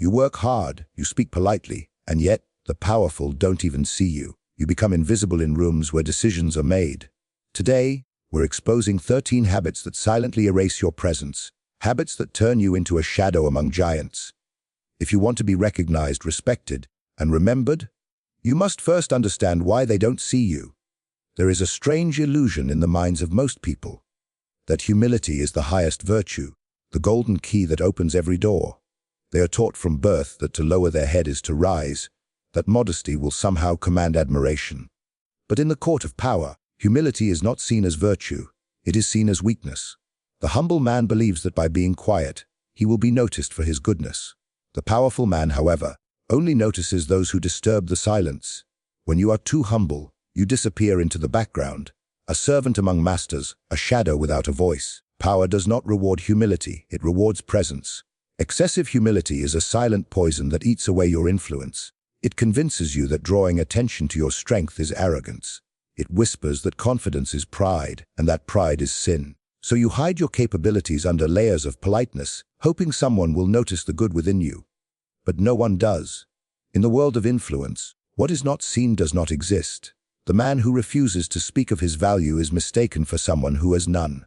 You work hard, you speak politely, and yet the powerful don't even see you. You become invisible in rooms where decisions are made. Today, we're exposing 13 habits that silently erase your presence, habits that turn you into a shadow among giants. If you want to be recognized, respected, and remembered, you must first understand why they don't see you. There is a strange illusion in the minds of most people that humility is the highest virtue, the golden key that opens every door. They are taught from birth that to lower their head is to rise, that modesty will somehow command admiration. But in the court of power, humility is not seen as virtue, it is seen as weakness. The humble man believes that by being quiet, he will be noticed for his goodness. The powerful man, however, only notices those who disturb the silence. When you are too humble, you disappear into the background, a servant among masters, a shadow without a voice. Power does not reward humility, it rewards presence. Excessive humility is a silent poison that eats away your influence. It convinces you that drawing attention to your strength is arrogance. It whispers that confidence is pride, and that pride is sin. So you hide your capabilities under layers of politeness, hoping someone will notice the good within you. But no one does. In the world of influence, what is not seen does not exist. The man who refuses to speak of his value is mistaken for someone who has none.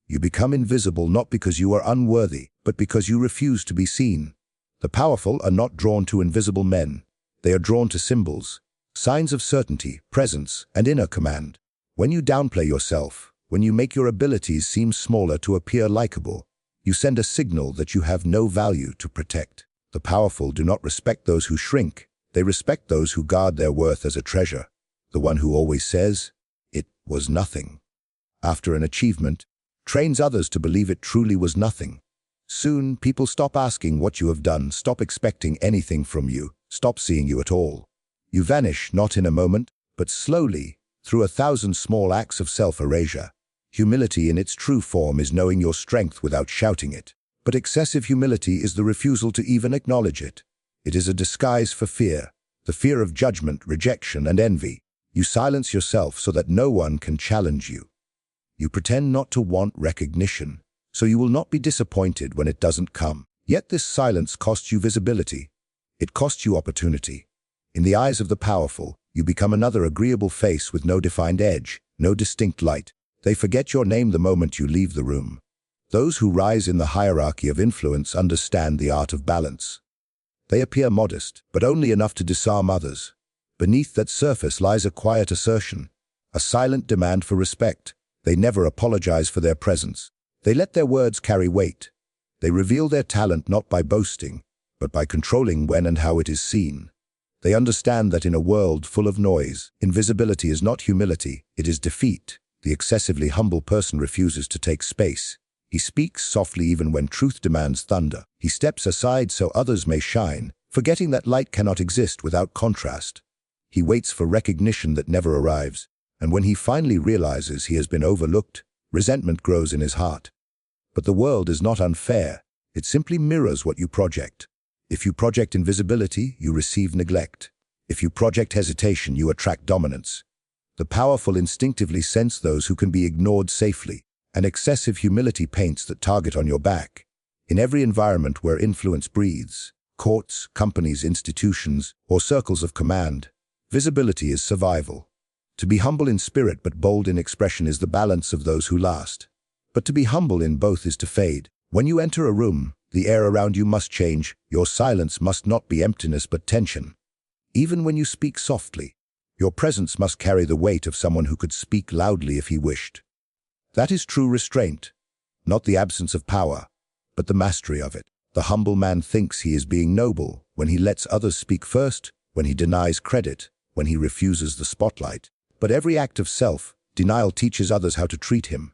You become invisible not because you are unworthy, but because you refuse to be seen. The powerful are not drawn to invisible men. They are drawn to symbols, signs of certainty, presence, and inner command. When you downplay yourself, when you make your abilities seem smaller to appear likable, you send a signal that you have no value to protect. The powerful do not respect those who shrink. They respect those who guard their worth as a treasure. The one who always says, "It was nothing," after an achievement, trains others to believe it truly was nothing. Soon, people stop asking what you have done, stop expecting anything from you, stop seeing you at all. You vanish not in a moment, but slowly, through 1,000 small acts of self-erasure. Humility in its true form is knowing your strength without shouting it. But excessive humility is the refusal to even acknowledge it. It is a disguise for fear, the fear of judgment, rejection, and envy. You silence yourself so that no one can challenge you. You pretend not to want recognition, so you will not be disappointed when it doesn't come. Yet this silence costs you visibility. It costs you opportunity. In the eyes of the powerful, you become another agreeable face with no defined edge, no distinct light. They forget your name the moment you leave the room. Those who rise in the hierarchy of influence understand the art of balance. They appear modest, but only enough to disarm others. Beneath that surface lies a quiet assertion, a silent demand for respect. They never apologize for their presence. They let their words carry weight. They reveal their talent not by boasting, but by controlling when and how it is seen. They understand that in a world full of noise, invisibility is not humility, it is defeat. The excessively humble person refuses to take space. He speaks softly even when truth demands thunder. He steps aside so others may shine, forgetting that light cannot exist without contrast. He waits for recognition that never arrives, and when he finally realizes he has been overlooked, resentment grows in his heart. But the world is not unfair. It simply mirrors what you project. If you project invisibility, you receive neglect. If you project hesitation, you attract dominance. The powerful instinctively sense those who can be ignored safely, and excessive humility paints that target on your back. In every environment where influence breathes, courts, companies, institutions, or circles of command, visibility is survival. To be humble in spirit but bold in expression is the balance of those who last. But to be humble in both is to fade. When you enter a room, the air around you must change. Your silence must not be emptiness but tension. Even when you speak softly, your presence must carry the weight of someone who could speak loudly if he wished. That is true restraint, not the absence of power, but the mastery of it. The humble man thinks he is being noble when he lets others speak first, when he denies credit, when he refuses the spotlight. But every act of self-denial teaches others how to treat him.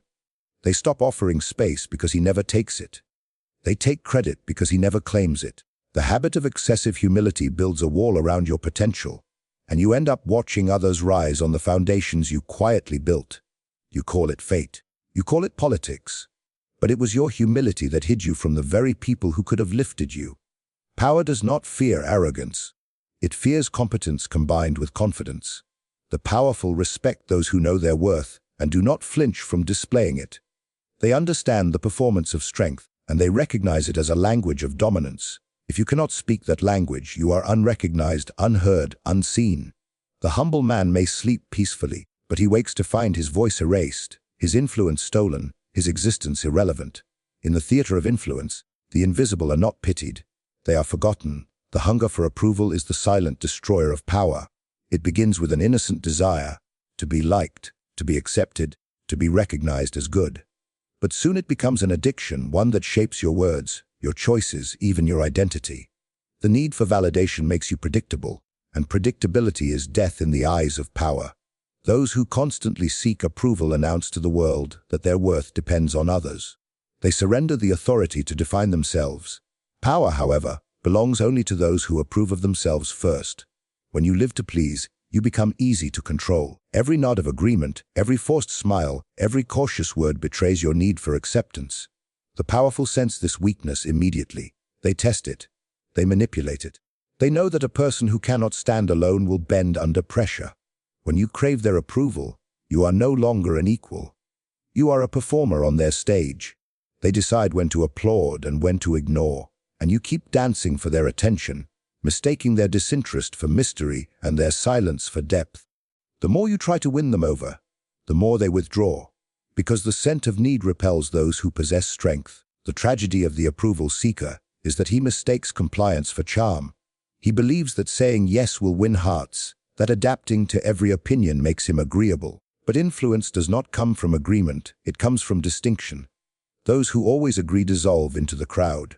They stop offering space because he never takes it. They take credit because he never claims it. The habit of excessive humility builds a wall around your potential, and you end up watching others rise on the foundations you quietly built. You call it fate. You call it politics. But it was your humility that hid you from the very people who could have lifted you. Power does not fear arrogance. It fears competence combined with confidence. The powerful respect those who know their worth and do not flinch from displaying it. They understand the performance of strength, and they recognize it as a language of dominance. If you cannot speak that language, you are unrecognized, unheard, unseen. The humble man may sleep peacefully, but he wakes to find his voice erased, his influence stolen, his existence irrelevant. In the theater of influence, the invisible are not pitied. They are forgotten. The hunger for approval is the silent destroyer of power. It begins with an innocent desire to be liked, to be accepted, to be recognized as good. But soon it becomes an addiction, one that shapes your words, your choices, even your identity. The need for validation makes you predictable, and predictability is death in the eyes of power. Those who constantly seek approval announce to the world that their worth depends on others. They surrender the authority to define themselves. Power, however, belongs only to those who approve of themselves first. When you live to please, you become easy to control. Every nod of agreement, every forced smile, every cautious word betrays your need for acceptance. The powerful sense this weakness immediately. They test it. They manipulate it. They know that a person who cannot stand alone will bend under pressure. When you crave their approval, you are no longer an equal. You are a performer on their stage. They decide when to applaud and when to ignore, and you keep dancing for their attention, mistaking their disinterest for mystery and their silence for depth. The more you try to win them over, the more they withdraw, because the scent of need repels those who possess strength. The tragedy of the approval seeker is that he mistakes compliance for charm. He believes that saying yes will win hearts, that adapting to every opinion makes him agreeable. But influence does not come from agreement, it comes from distinction. Those who always agree dissolve into the crowd.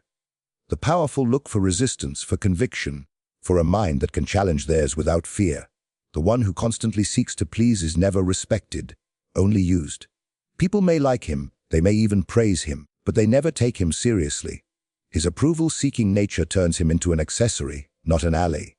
The powerful look for resistance, for conviction, for a mind that can challenge theirs without fear. The one who constantly seeks to please is never respected, only used. People may like him, they may even praise him, but they never take him seriously. His approval-seeking nature turns him into an accessory, not an ally.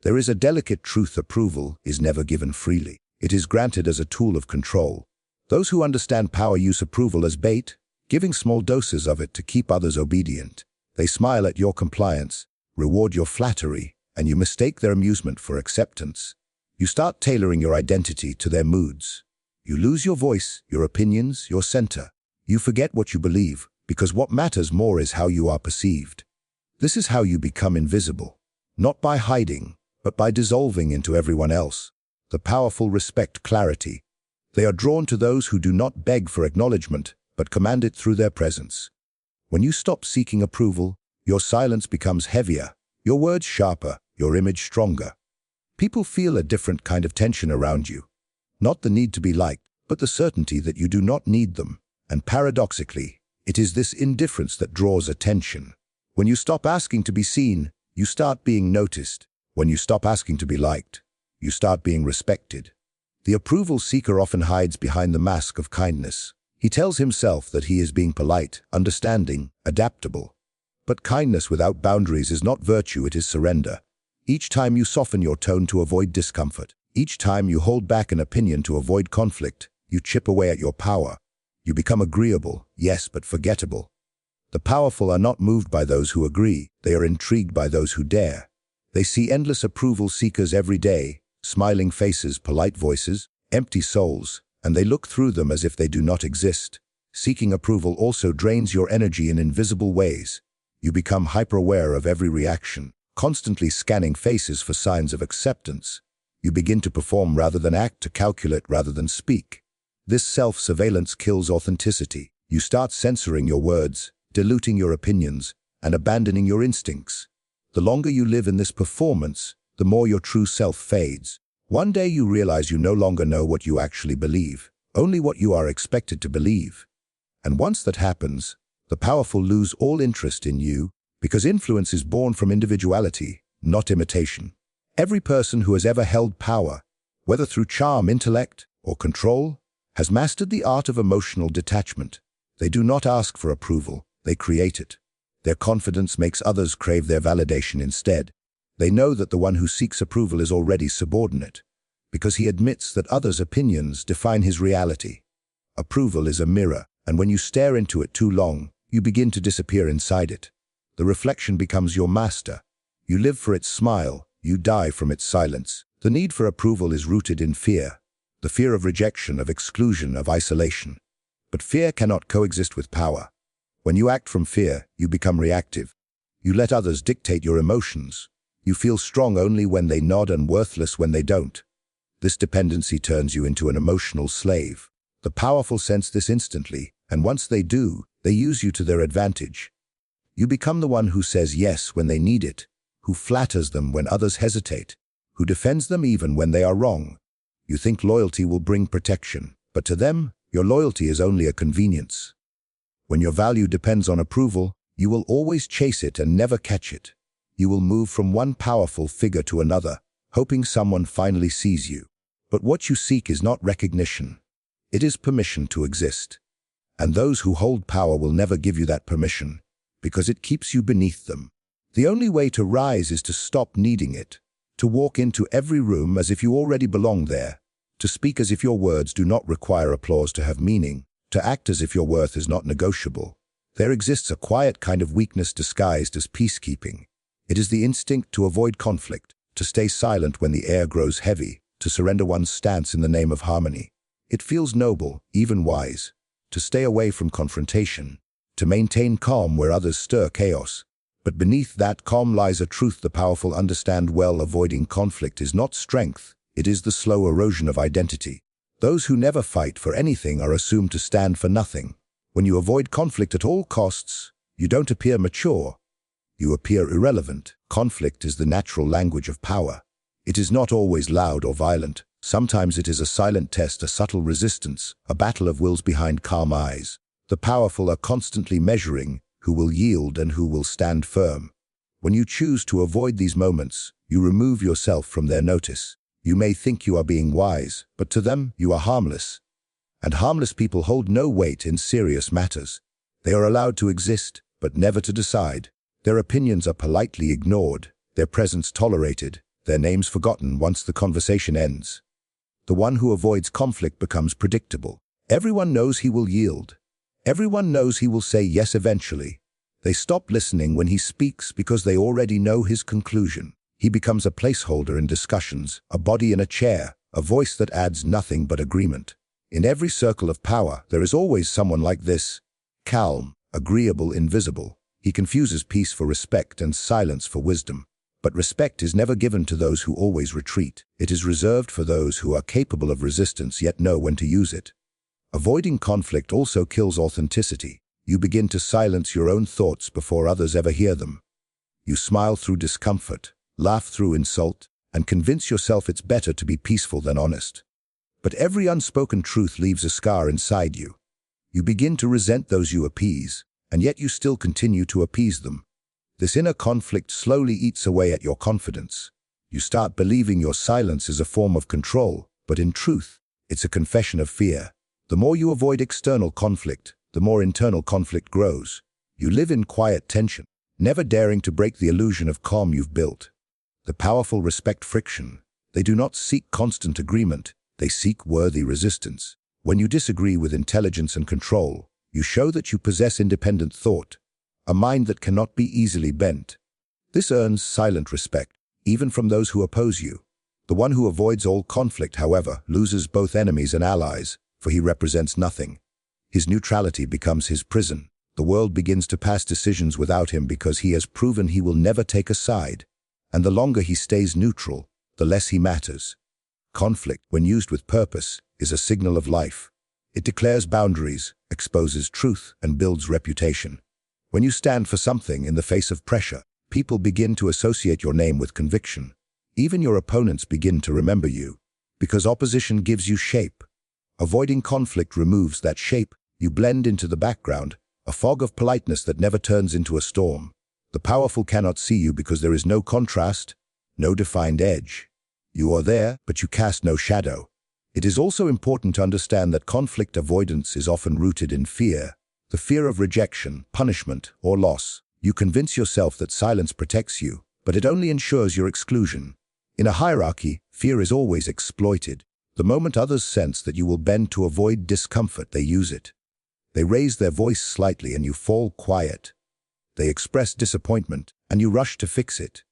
There is a delicate truth: approval is never given freely. It is granted as a tool of control. Those who understand power use approval as bait, giving small doses of it to keep others obedient. They smile at your compliance, reward your flattery, and you mistake their amusement for acceptance. You start tailoring your identity to their moods. You lose your voice, your opinions, your center. You forget what you believe, because what matters more is how you are perceived. This is how you become invisible, not by hiding, but by dissolving into everyone else. The powerful respect clarity. They are drawn to those who do not beg for acknowledgement, but command it through their presence. When you stop seeking approval, your silence becomes heavier, your words sharper, your image stronger. People feel a different kind of tension around you. Not the need to be liked, but the certainty that you do not need them. And paradoxically, it is this indifference that draws attention. When you stop asking to be seen, you start being noticed. When you stop asking to be liked, you start being respected. The approval seeker often hides behind the mask of kindness. He tells himself that he is being polite, understanding, adaptable. But kindness without boundaries is not virtue, it is surrender. Each time you soften your tone to avoid discomfort, each time you hold back an opinion to avoid conflict, you chip away at your power. You become agreeable, yes, but forgettable. The powerful are not moved by those who agree, they are intrigued by those who dare. They see endless approval seekers every day, smiling faces, polite voices, empty souls, and they look through them as if they do not exist. Seeking approval also drains your energy in invisible ways. You become hyper-aware of every reaction, constantly scanning faces for signs of acceptance. You begin to perform rather than act, to calculate rather than speak. This self-surveillance kills authenticity. You start censoring your words, diluting your opinions, and abandoning your instincts. The longer you live in this performance, the more your true self fades. One day you realize you no longer know what you actually believe, only what you are expected to believe. And once that happens, the powerful lose all interest in you, because influence is born from individuality, not imitation. Every person who has ever held power, whether through charm, intellect, or control, has mastered the art of emotional detachment. They do not ask for approval, they create it. Their confidence makes others crave their validation instead. They know that the one who seeks approval is already subordinate, because he admits that others' opinions define his reality. Approval is a mirror, and when you stare into it too long, you begin to disappear inside it. The reflection becomes your master. You live for its smile, you die from its silence. The need for approval is rooted in fear. The fear of rejection, of exclusion, of isolation. But fear cannot coexist with power. When you act from fear, you become reactive. You let others dictate your emotions. You feel strong only when they nod and worthless when they don't. This dependency turns you into an emotional slave. The powerful sense this instantly, and once they do, they use you to their advantage. You become the one who says yes when they need it, who flatters them when others hesitate, who defends them even when they are wrong. You think loyalty will bring protection, but to them, your loyalty is only a convenience. When your value depends on approval, you will always chase it and never catch it. You will move from one powerful figure to another, hoping someone finally sees you. But what you seek is not recognition. It is permission to exist. And those who hold power will never give you that permission, because it keeps you beneath them. The only way to rise is to stop needing it, to walk into every room as if you already belong there, to speak as if your words do not require applause to have meaning, to act as if your worth is not negotiable. There exists a quiet kind of weakness disguised as peacekeeping. It is the instinct to avoid conflict, to stay silent when the air grows heavy, to surrender one's stance in the name of harmony. It feels noble, even wise, to stay away from confrontation, to maintain calm where others stir chaos. But beneath that calm lies a truth the powerful understand well. Avoiding conflict is not strength, it is the slow erosion of identity. Those who never fight for anything are assumed to stand for nothing. When you avoid conflict at all costs, you don't appear mature. You appear irrelevant. Conflict is the natural language of power. It is not always loud or violent. Sometimes it is a silent test, a subtle resistance, a battle of wills behind calm eyes. The powerful are constantly measuring who will yield and who will stand firm. When you choose to avoid these moments, you remove yourself from their notice. You may think you are being wise, but to them you are harmless. And harmless people hold no weight in serious matters. They are allowed to exist, but never to decide. Their opinions are politely ignored, their presence tolerated, their names forgotten once the conversation ends. The one who avoids conflict becomes predictable. Everyone knows he will yield. Everyone knows he will say yes eventually. They stop listening when he speaks because they already know his conclusion. He becomes a placeholder in discussions, a body in a chair, a voice that adds nothing but agreement. In every circle of power, there is always someone like this. Calm, agreeable, invisible. He confuses peace for respect and silence for wisdom. But respect is never given to those who always retreat. It is reserved for those who are capable of resistance yet know when to use it. Avoiding conflict also kills authenticity. You begin to silence your own thoughts before others ever hear them. You smile through discomfort, laugh through insult, and convince yourself it's better to be peaceful than honest. But every unspoken truth leaves a scar inside you. You begin to resent those you appease, and yet you still continue to appease them. This inner conflict slowly eats away at your confidence. You start believing your silence is a form of control, but in truth, it's a confession of fear. The more you avoid external conflict, the more internal conflict grows. You live in quiet tension, never daring to break the illusion of calm you've built. The powerful respect friction. They do not seek constant agreement. They seek worthy resistance. When you disagree with intelligence and control, you show that you possess independent thought, a mind that cannot be easily bent. This earns silent respect, even from those who oppose you. The one who avoids all conflict, however, loses both enemies and allies, for he represents nothing. His neutrality becomes his prison. The world begins to pass decisions without him because he has proven he will never take a side. And the longer he stays neutral, the less he matters. Conflict, when used with purpose, is a signal of life. It declares boundaries, exposes truth, and builds reputation. When you stand for something in the face of pressure, people begin to associate your name with conviction. Even your opponents begin to remember you, because opposition gives you shape. Avoiding conflict removes that shape. You blend into the background, a fog of politeness that never turns into a storm. The powerful cannot see you because there is no contrast, no defined edge. You are there, but you cast no shadow. It is also important to understand that conflict avoidance is often rooted in fear. The fear of rejection, punishment, or loss. You convince yourself that silence protects you, but it only ensures your exclusion. In a hierarchy, fear is always exploited. The moment others sense that you will bend to avoid discomfort, they use it. They raise their voice slightly and you fall quiet. They express disappointment, and you rush to fix it.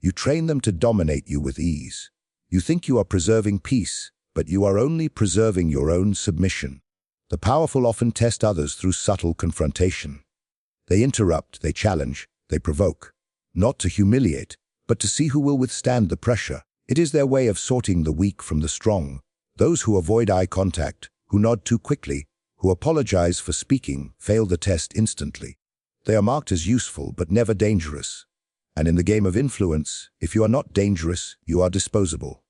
You train them to dominate you with ease. You think you are preserving peace, but you are only preserving your own submission. The powerful often test others through subtle confrontation. They interrupt, they challenge, they provoke. not to humiliate, but to see who will withstand the pressure. It is their way of sorting the weak from the strong. Those who avoid eye contact, who nod too quickly, who apologize for speaking, fail the test instantly. They are marked as useful but never dangerous. And in the game of influence, if you are not dangerous, you are disposable.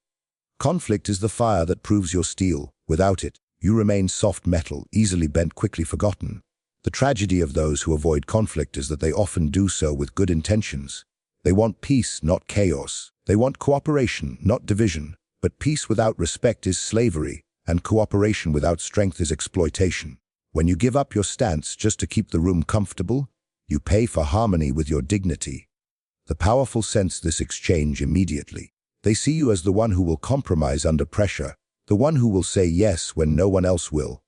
Conflict is the fire that proves your steel. Without it, you remain soft metal, easily bent, quickly forgotten. The tragedy of those who avoid conflict is that they often do so with good intentions. They want peace, not chaos. They want cooperation, not division. But peace without respect is slavery, and cooperation without strength is exploitation. When you give up your stance just to keep the room comfortable, you pay for harmony with your dignity. The powerful sense this exchange immediately. They see you as the one who will compromise under pressure, the one who will say yes when no one else will.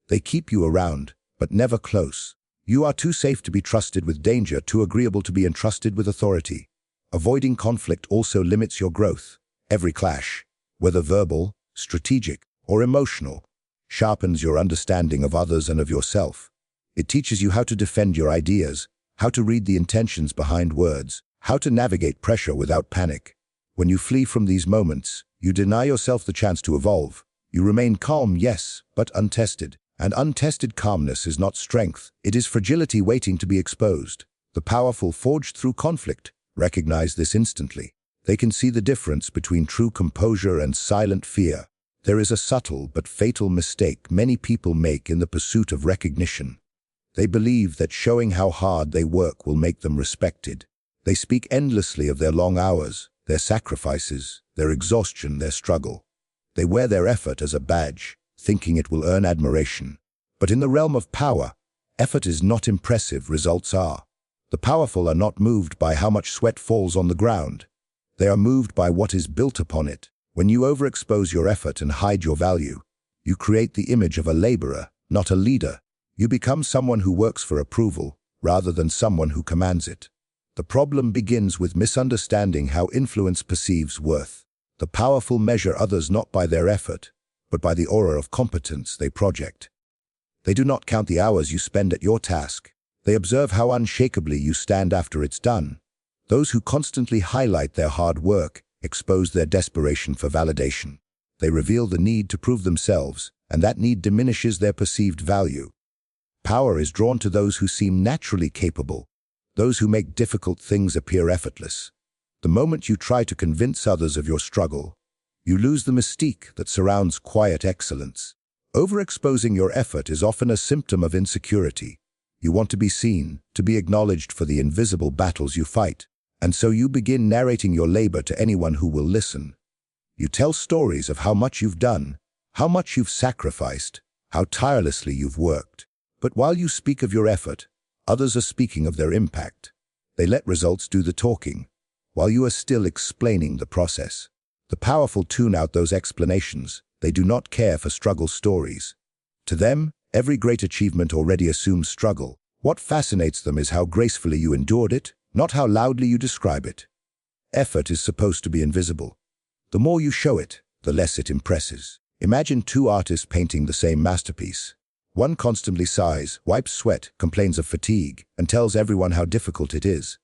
They keep you around, but never close. You are too safe to be trusted with danger, too agreeable to be entrusted with authority. Avoiding conflict also limits your growth. Every clash, whether verbal, strategic, or emotional, sharpens your understanding of others and of yourself. It teaches you how to defend your ideas, how to read the intentions behind words, how to navigate pressure without panic. When you flee from these moments, you deny yourself the chance to evolve. You remain calm, yes, but untested. And untested calmness is not strength, it is fragility waiting to be exposed. The powerful, forged through conflict, recognize this instantly. They can see the difference between true composure and silent fear. There is a subtle but fatal mistake many people make in the pursuit of recognition. They believe that showing how hard they work will make them respected. They speak endlessly of their long hours, their sacrifices, their exhaustion, their struggle. They wear their effort as a badge, thinking it will earn admiration. But in the realm of power, effort is not impressive, results are. The powerful are not moved by how much sweat falls on the ground. They are moved by what is built upon it. When you overexpose your effort and hide your value, you create the image of a laborer, not a leader. You become someone who works for approval, rather than someone who commands it. The problem begins with misunderstanding how influence perceives worth. The powerful measure others not by their effort, but by the aura of competence they project. They do not count the hours you spend at your task. They observe how unshakably you stand after it's done. Those who constantly highlight their hard work expose their desperation for validation. They reveal the need to prove themselves, and that need diminishes their perceived value. Power is drawn to those who seem naturally capable, those who make difficult things appear effortless. The moment you try to convince others of your struggle, you lose the mystique that surrounds quiet excellence. Overexposing your effort is often a symptom of insecurity. You want to be seen, to be acknowledged for the invisible battles you fight, and so you begin narrating your labor to anyone who will listen. You tell stories of how much you've done, how much you've sacrificed, how tirelessly you've worked. But while you speak of your effort, others are speaking of their impact. They let results do the talking, while you are still explaining the process. The powerful tune out those explanations. They do not care for struggle stories. To them, every great achievement already assumes struggle. What fascinates them is how gracefully you endured it, not how loudly you describe it. Effort is supposed to be invisible. The more you show it, the less it impresses. Imagine two artists painting the same masterpiece. One constantly sighs, wipes sweat, complains of fatigue, and tells everyone how difficult it is.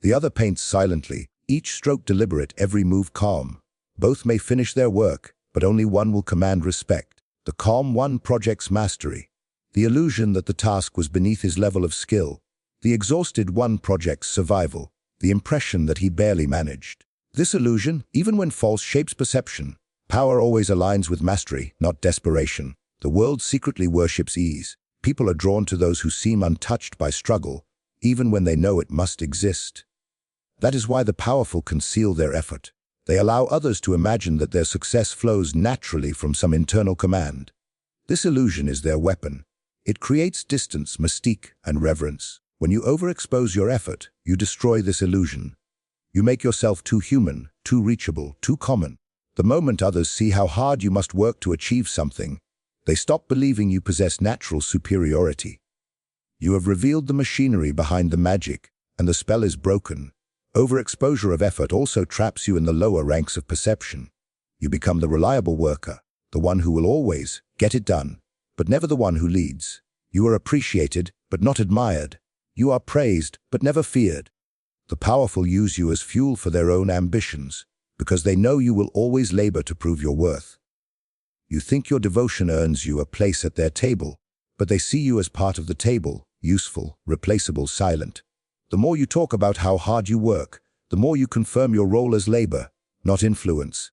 The other paints silently, each stroke deliberate, every move calm. Both may finish their work, but only one will command respect. The calm one projects mastery. The illusion that the task was beneath his level of skill. The exhausted one projects survival. The impression that he barely managed. This illusion, even when false, shapes perception. Power always aligns with mastery, not desperation. The world secretly worships ease. People are drawn to those who seem untouched by struggle, even when they know it must exist. That is why the powerful conceal their effort. They allow others to imagine that their success flows naturally from some internal command. This illusion is their weapon. It creates distance, mystique, and reverence. When you overexpose your effort, you destroy this illusion. You make yourself too human, too reachable, too common. The moment others see how hard you must work to achieve something, they stop believing you possess natural superiority. You have revealed the machinery behind the magic, and the spell is broken. Overexposure of effort also traps you in the lower ranks of perception. You become the reliable worker, the one who will always get it done, but never the one who leads. You are appreciated, but not admired. You are praised, but never feared. The powerful use you as fuel for their own ambitions, because they know you will always labor to prove your worth. You think your devotion earns you a place at their table, but they see you as part of the table, useful, replaceable, silent. The more you talk about how hard you work, the more you confirm your role as labor, not influence.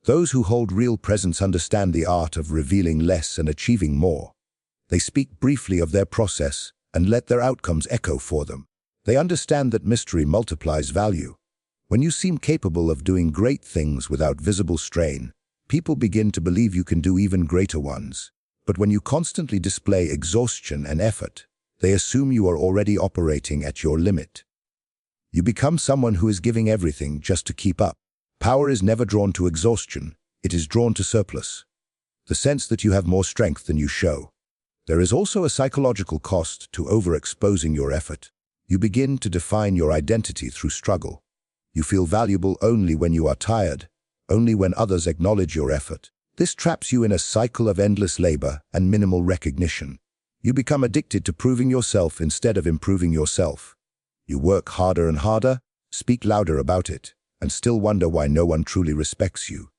Those who hold real presence understand the art of revealing less and achieving more. They speak briefly of their process and let their outcomes echo for them. They understand that mystery multiplies value. When you seem capable of doing great things without visible strain, people begin to believe you can do even greater ones. But when you constantly display exhaustion and effort, they assume you are already operating at your limit. You become someone who is giving everything just to keep up. Power is never drawn to exhaustion, it is drawn to surplus. The sense that you have more strength than you show. There is also a psychological cost to overexposing your effort. You begin to define your identity through struggle. You feel valuable only when you are tired, only when others acknowledge your effort. This traps you in a cycle of endless labor and minimal recognition. You become addicted to proving yourself instead of improving yourself. You work harder and harder, speak louder about it, and still wonder why no one truly respects you.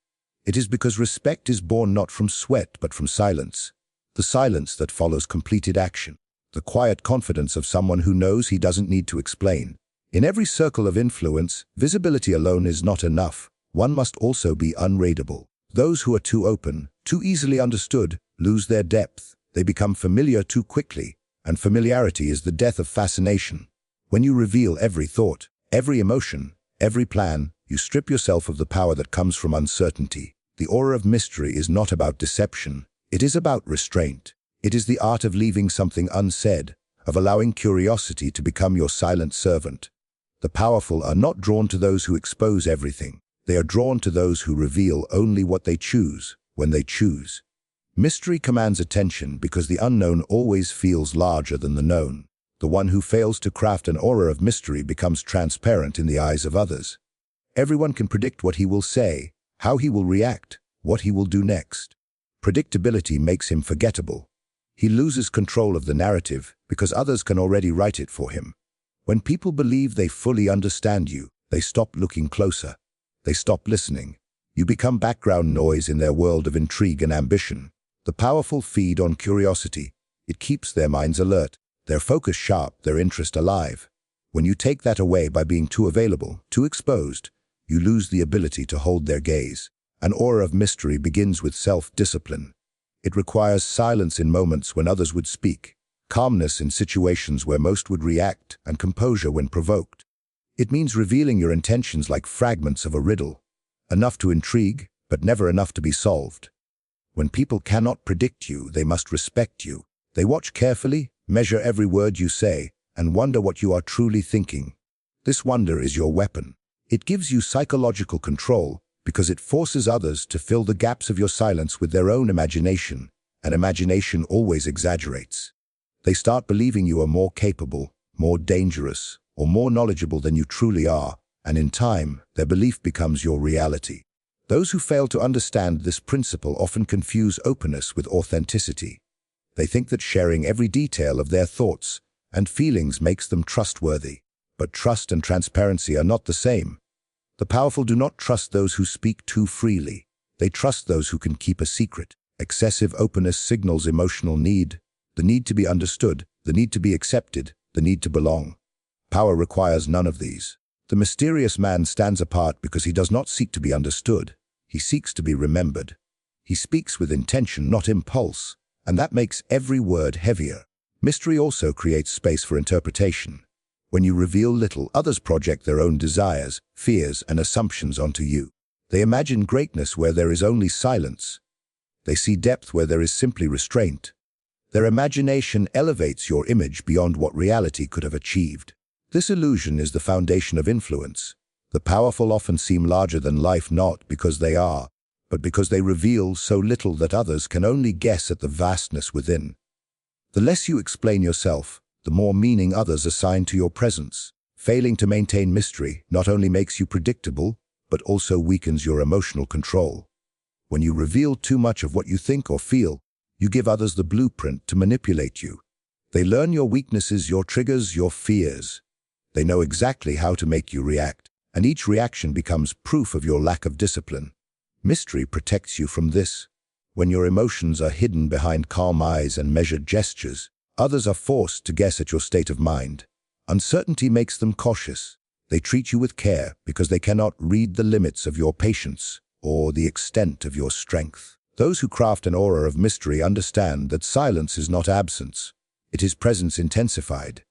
It is because respect is born not from sweat but from silence. The silence that follows completed action. The quiet confidence of someone who knows he doesn't need to explain. In every circle of influence, visibility alone is not enough. One must also be unreadable. Those who are too open, too easily understood, lose their depth. They become familiar too quickly, and familiarity is the death of fascination. When you reveal every thought, every emotion, every plan, you strip yourself of the power that comes from uncertainty. The aura of mystery is not about deception. It is about restraint. It is the art of leaving something unsaid, of allowing curiosity to become your silent servant. The powerful are not drawn to those who expose everything. They are drawn to those who reveal only what they choose, when they choose. Mystery commands attention because the unknown always feels larger than the known. The one who fails to craft an aura of mystery becomes transparent in the eyes of others. Everyone can predict what he will say, how he will react, what he will do next. Predictability makes him forgettable. He loses control of the narrative because others can already write it for him. When people believe they fully understand you, they stop looking closer. They stop listening. You become background noise in their world of intrigue and ambition. The powerful feed on curiosity. It keeps their minds alert, their focus sharp, their interest alive. When you take that away by being too available, too exposed, you lose the ability to hold their gaze. An aura of mystery begins with self-discipline. It requires silence in moments when others would speak, calmness in situations where most would react, and composure when provoked. It means revealing your intentions like fragments of a riddle, enough to intrigue, but never enough to be solved. When people cannot predict you, they must respect you. They watch carefully, measure every word you say, and wonder what you are truly thinking. This wonder is your weapon. It gives you psychological control, because it forces others to fill the gaps of your silence with their own imagination, and imagination always exaggerates. They start believing you are more capable, more dangerous, or more knowledgeable than you truly are, and in time, their belief becomes your reality. Those who fail to understand this principle often confuse openness with authenticity. They think that sharing every detail of their thoughts and feelings makes them trustworthy, but trust and transparency are not the same. The powerful do not trust those who speak too freely. They trust those who can keep a secret. Excessive openness signals emotional need, the need to be understood, the need to be accepted, the need to belong. Power requires none of these. The mysterious man stands apart because he does not seek to be understood. He seeks to be remembered. He speaks with intention, not impulse, and that makes every word heavier. Mystery also creates space for interpretation. When you reveal little, others project their own desires, fears, and assumptions onto you. They imagine greatness where there is only silence. They see depth where there is simply restraint. Their imagination elevates your image beyond what reality could have achieved. This illusion is the foundation of influence. The powerful often seem larger than life not because they are, but because they reveal so little that others can only guess at the vastness within. The less you explain yourself, the more meaning others assign to your presence. Failing to maintain mystery not only makes you predictable, but also weakens your emotional control. When you reveal too much of what you think or feel, you give others the blueprint to manipulate you. They learn your weaknesses, your triggers, your fears. They know exactly how to make you react, and each reaction becomes proof of your lack of discipline. Mystery protects you from this. When your emotions are hidden behind calm eyes and measured gestures, others are forced to guess at your state of mind. Uncertainty makes them cautious. They treat you with care because they cannot read the limits of your patience or the extent of your strength. Those who craft an aura of mystery understand that silence is not absence. It is presence intensified.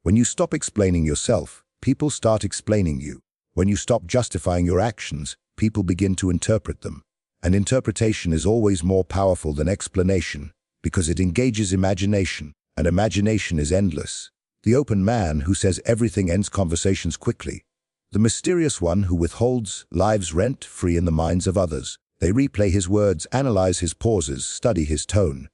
When you stop explaining yourself, people start explaining you. When you stop justifying your actions, people begin to interpret them. And interpretation is always more powerful than explanation because it engages imagination, and imagination is endless. The open man who says everything ends conversations quickly. The mysterious one who withholds lives rent-free in the minds of others. They replay his words, analyze his pauses, study his tone.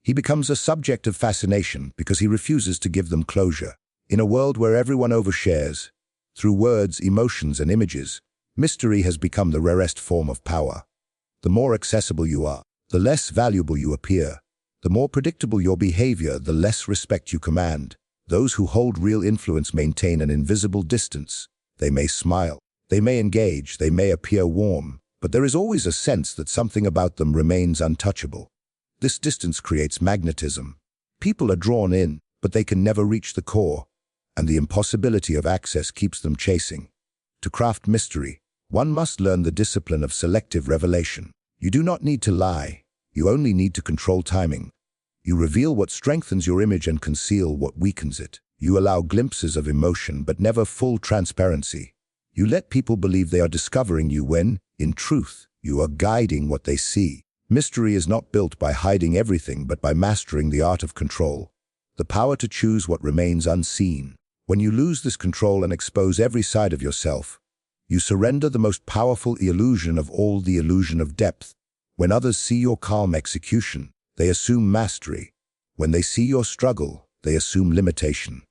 He becomes a subject of fascination because he refuses to give them closure. In a world where everyone overshares, through words, emotions, and images, mystery has become the rarest form of power. The more accessible you are, the less valuable you appear. The more predictable your behavior, the less respect you command. Those who hold real influence maintain an invisible distance. They may smile, they may engage, they may appear warm, but there is always a sense that something about them remains untouchable. This distance creates magnetism. People are drawn in, but they can never reach the core, and the impossibility of access keeps them chasing. To craft mystery, one must learn the discipline of selective revelation. You do not need to lie. You only need to control timing. You reveal what strengthens your image and conceal what weakens it. You allow glimpses of emotion but never full transparency. You let people believe they are discovering you when, in truth, you are guiding what they see. Mystery is not built by hiding everything but by mastering the art of control. The power to choose what remains unseen. When you lose this control and expose every side of yourself, you surrender the most powerful illusion of all, the illusion of depth. When others see your calm execution, they assume mastery. When they see your struggle, they assume limitation.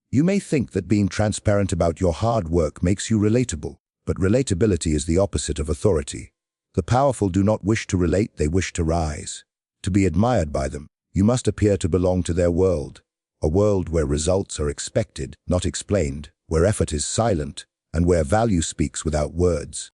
You may think that being transparent about your hard work makes you relatable, but relatability is the opposite of authority. The powerful do not wish to relate, they wish to rise. To be admired by them, you must appear to belong to their world, a world where results are expected, not explained, where effort is silent, and where value speaks without words.